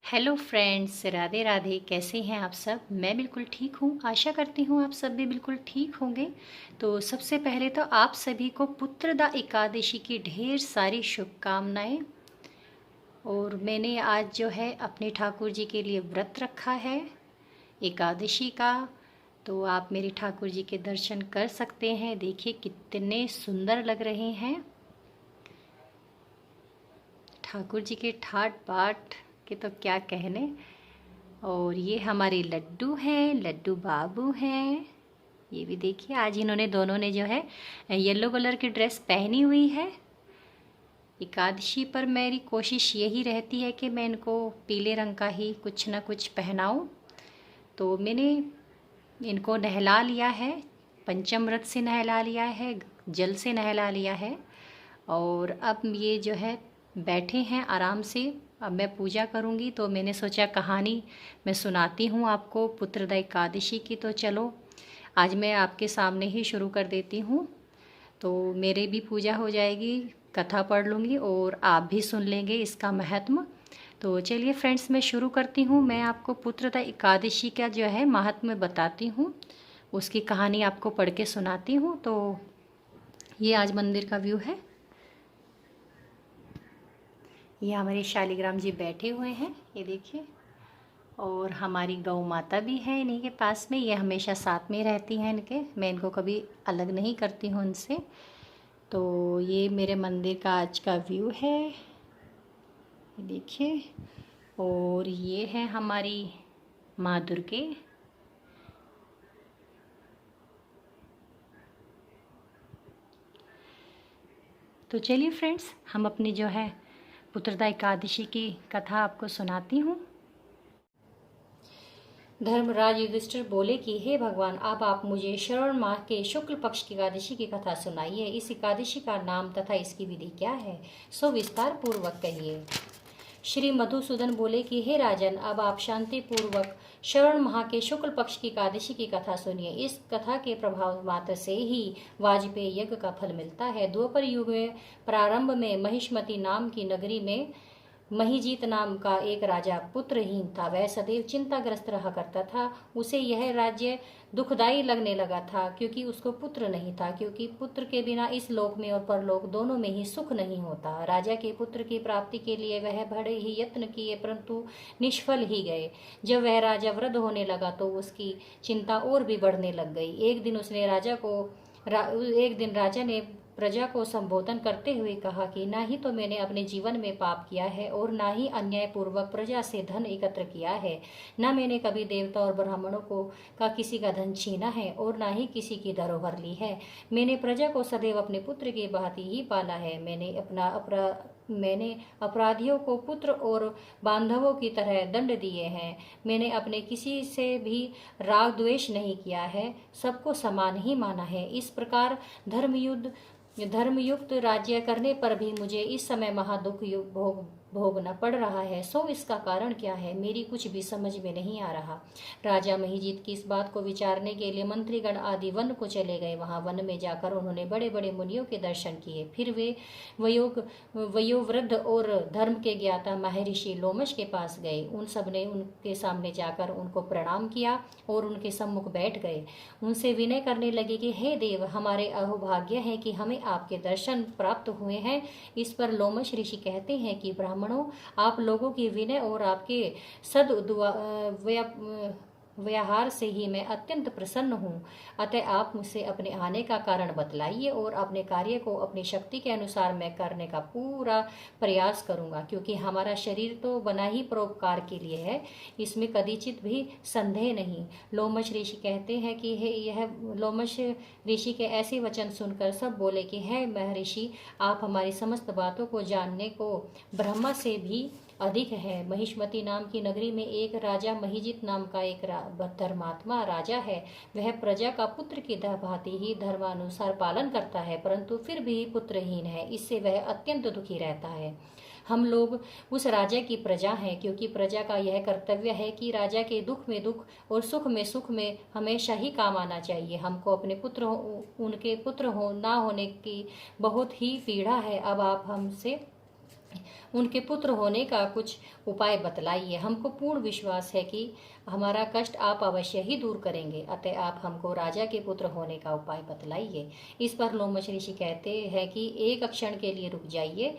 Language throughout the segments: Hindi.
Hello friends, Radhe Radhe. कैसे हैं आप सब? मैं बिल्कुल ठीक हूँ। आशा करती हूँ आप सब भी बिल्कुल ठीक होंगे। तो सबसे पहले तो आप सभी को पुत्रदा एकादशी की ढेर सारी शुभकामनाएं। और मैंने आज जो है अपने ठाकुर जी के लिए व्रत रखा है एकादशी का। तो आप मेरे ठाकुर जी के दर्शन कर सकते हैं। देखिए कितने सुंदर लग रहे हैं ठाकुर जी के ठाट बाट के, तो क्या कहने। और ये हमारे लड्डू हैं, लड्डू बाबू हैं। ये भी देखिए, आज इन्होंने दोनों ने जो है येलो कलर की ड्रेस पहनी हुई है। एकादशी पर मेरी कोशिश यही रहती है कि मैं इनको पीले रंग का ही कुछ ना कुछ पहनाऊं। तो मैंने इनको नहला लिया है, पंचामृत से नहला लिया है, जल से नहला लिया है। और अब ये जो है बैठे हैं आराम से। अब मैं पूजा करूंगी, तो मैंने सोचा कहानी मैं सुनाती हूँ आपको पुत्रदा एकादशी की। तो चलो आज मैं आपके सामने ही शुरू कर देती हूँ। तो मेरे भी पूजा हो जाएगी, कथा पढ़ लूँगी और आप भी सुन लेंगे इसका महात्म। तो चलिए फ्रेंड्स, मैं शुरू करती हूँ। मैं आपको पुत्रदा एकादशी का जो है महात्म्य बताती हूँ, उसकी कहानी आपको पढ़ के सुनाती हूँ। तो ये आज मंदिर का व्यू है। ये हमारे शालिग्राम जी बैठे हुए हैं, ये देखिए। और हमारी गौ माता भी है इन्हीं के पास में। ये हमेशा साथ में रहती हैं इनके, मैं इनको कभी अलग नहीं करती हूँ उनसे। तो ये मेरे मंदिर का आज का व्यू है, ये देखिए। और ये है हमारी माँ दुर्गे। तो चलिए फ्रेंड्स, हम अपनी जो है पुत्रदा एकादशी की कथा आपको सुनाती हूँ। धर्मराज युधिष्ठिर बोले कि हे भगवान, अब आप मुझे श्रावण माह के शुक्ल पक्ष की एकादशी की कथा सुनाइए। इस एकादशी का नाम तथा इसकी विधि क्या है, सो विस्तार पूर्वक कहिए। श्री मधुसूदन बोले कि हे राजन, अब आप शांति पूर्वक श्रावण माह के शुक्ल पक्ष की एकादशी की कथा सुनिए। इस कथा के प्रभाव मात्र से ही वाजपेयी यज्ञ का फल मिलता है। द्वापर युग में प्रारंभ में महिष्मती नाम की नगरी में महीजीत नाम का एक राजा पुत्रहीन था। वह सदैव चिंताग्रस्त रहा करता था। उसे यह राज्य दुखदायी लगने लगा था क्योंकि उसको पुत्र नहीं था, क्योंकि पुत्र के बिना इस लोक में और परलोक दोनों में ही सुख नहीं होता। राजा के पुत्र की प्राप्ति के लिए वह बड़े ही यत्न किए, परंतु निष्फल ही गए। जब वह राजा वृद्ध होने लगा तो उसकी चिंता और भी बढ़ने लग गई। एक दिन राजा ने प्रजा को संबोधन करते हुए कहा कि ना ही तो मैंने अपने जीवन में पाप किया है और ना ही अन्यायपूर्वक प्रजा से धन एकत्र किया है। ना मैंने कभी देवता और ब्राह्मणों को का किसी का धन छीना है और ना ही किसी की धरोहर ली है। मैंने प्रजा को सदैव अपने पुत्र की भांति ही पाला है। मैंने अपराधियों को पुत्र और बांधवों की तरह दंड दिए हैं। मैंने अपने किसी से भी राग द्वेष नहीं किया है, सबको समान ही माना है। इस प्रकार धर्मयुक्त राज्य करने पर भी मुझे इस समय महादुख भोगना पड़ रहा है। सो इसका कारण क्या है, मेरी कुछ भी समझ में नहीं आ रहा। राजा महिजीत की इस बात को विचारने के लिए मंत्रीगण आदि वन को चले गए। वहां वन में जाकर उन्होंने बड़े बड़े मुनियों के दर्शन किए। फिर वे वयोवृद्ध और धर्म के ज्ञाता महर्षि लोमश के पास गए। उन सब ने उनके सामने जाकर उनको प्रणाम किया और उनके सम्मुख बैठ गए। उनसे विनय करने लगे कि हे देव, हमारे अहोभाग्य है कि हमें आपके दर्शन प्राप्त हुए हैं। इस पर लोमश ऋषि कहते हैं कि ब्राह्मणों, आप लोगों की विनय और आपके सद व्यवहार से ही मैं अत्यंत प्रसन्न हूँ। अतः आप मुझसे अपने आने का कारण बतलाइए और अपने कार्य को अपनी शक्ति के अनुसार मैं करने का पूरा प्रयास करूंगा, क्योंकि हमारा शरीर तो बना ही परोपकार के लिए है, इसमें कदाचित भी संदेह नहीं। लोमश ऋषि कहते हैं कि लोमश ऋषि के ऐसे वचन सुनकर सब बोले कि हे महर्षि, आप हमारी समस्त बातों को जानने को ब्रह्मा से भी अधिक है। महिष्मती नाम की नगरी में एक राजा महिजित नाम का एक धर्मात्मा राजा है। वह प्रजा का पुत्र की भांति ही धर्मानुसार पालन करता है, परंतु फिर भी पुत्रहीन है। इससे वह अत्यंत दुखी रहता है। हम लोग उस राजा की प्रजा हैं, क्योंकि प्रजा का यह कर्तव्य है कि राजा के दुख में दुख और सुख में हमेशा ही काम आना चाहिए। हमको अपने उनके पुत्र ना होने की बहुत ही पीड़ा है। अब आप हमसे उनके पुत्र होने का कुछ उपाय बतलाइए। हमको पूर्ण विश्वास है कि हमारा कष्ट आप अवश्य ही दूर करेंगे, अतः आप हमको राजा के पुत्र होने का उपाय बतलाइए। इस पर लोमश ऋषि कहते हैं कि एक क्षण के लिए रुक जाइए।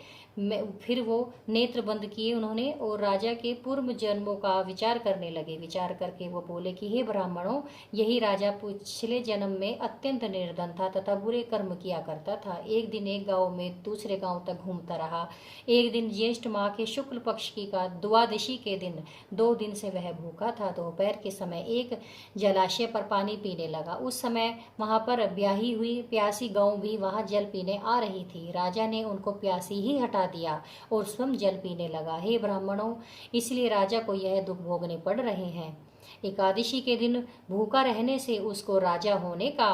फिर वो नेत्र बंद किए उन्होंने और राजा के पूर्व जन्मों का विचार करने लगे। विचार करके वो बोले कि हे ब्राह्मणों, यही राजा पिछले जन्म में अत्यंत निर्धन था तथा बुरे कर्म किया करता था। एक दिन एक गांव में दूसरे गांव तक घूमता रहा। एक दिन ज्येष्ठ माह के शुक्ल पक्ष की का द्वादशी के दिन 2 दिन से वह भूखा था। दोपहर के समय एक जलाशय पर पानी पीने लगा। उस समय वहां पर ब्याही हुई प्यासी गौ भी वहां जल पीने आ रही थी। राजा ने उनको प्यासी ही हटा दिया और स्वयं जल पीने लगा। हे ब्राह्मणों, इसलिए राजा को यह दुख भोगने पड़ रहे हैं। एकादशी के दिन भूखा रहने से उसको राजा होने का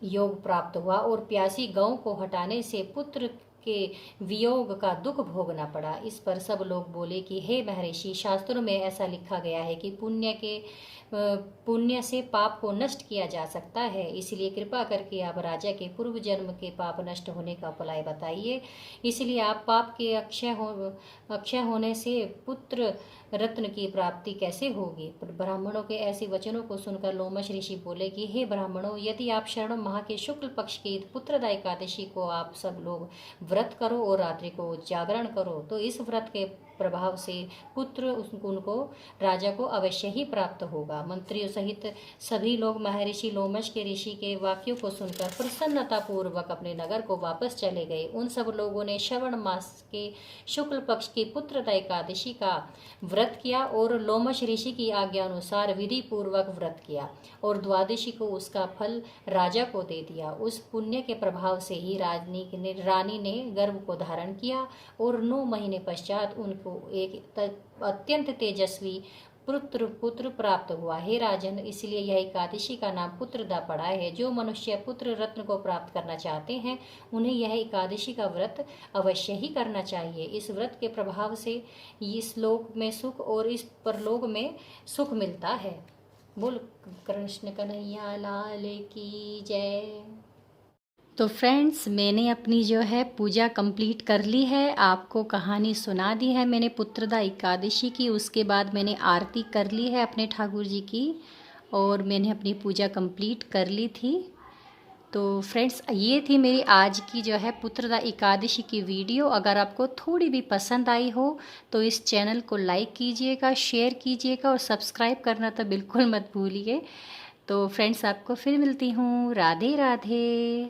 योग प्राप्त हुआ और प्यासी गौ को हटाने से पुत्र के वियोग का दुख भोगना पड़ा। इस पर सब लोग बोले कि हे महर्षि, शास्त्रों में ऐसा लिखा गया है कि पुण्य से पाप को नष्ट किया जा सकता है, इसलिए कृपा करके आप राजा के पूर्व जन्म के पाप नष्ट होने का उपाय बताइए। इसलिए आप पाप के अक्षय होने से पुत्र रत्न की प्राप्ति कैसे होगी। ब्राह्मणों के ऐसे वचनों को सुनकर लोमश ऋषि बोले कि हे ब्राह्मणों, यदि आप शरण माह के शुक्ल पक्ष की पुत्रदा एकादशी को आप सब लोग व्रत करो और रात्रि को जागरण करो तो इस व्रत के प्रभाव से पुत्र उनको राजा को अवश्य ही प्राप्त होगा। मंत्रियों सहित सभी लोग महर्षि लोमश के ऋषि के वाक्यों को सुनकर प्रसन्नता पूर्वक अपने नगर को वापस चले गए। उन सब लोगों ने श्रवण मास के शुक्ल पक्ष की पुत्रदा एकादशी का व्रत किया और लोमश ऋषि की आज्ञा अनुसार विधि पूर्वक व्रत किया और द्वादशी को उसका फल राजा को दे दिया। उस पुण्य के प्रभाव से ही रानी ने गर्भ को धारण किया और 9 महीने पश्चात उनको एक अत्यंत तेजस्वी पुत्र प्राप्त हुआ। हे राजन, इसलिए यह एकादशी का नाम पुत्रदा पड़ा है। जो मनुष्य पुत्र रत्न को प्राप्त करना चाहते हैं उन्हें यह एकादशी का व्रत अवश्य ही करना चाहिए। इस व्रत के प्रभाव से इस लोक में सुख और इस परलोक में सुख मिलता है। बोल कृष्ण कन्हैया लाल की जय। तो फ्रेंड्स, मैंने अपनी जो है पूजा कंप्लीट कर ली है। आपको कहानी सुना दी है मैंने पुत्रदा एकादशी की। उसके बाद मैंने आरती कर ली है अपने ठाकुर जी की और मैंने अपनी पूजा कंप्लीट कर ली थी। तो फ्रेंड्स, ये थी मेरी आज की जो है पुत्रदा एकादशी की वीडियो। अगर आपको थोड़ी भी पसंद आई हो तो इस चैनल को लाइक कीजिएगा, शेयर कीजिएगा और सब्सक्राइब करना तो बिल्कुल मत भूलिए। तो फ्रेंड्स, आपको फिर मिलती हूँ। राधे राधे।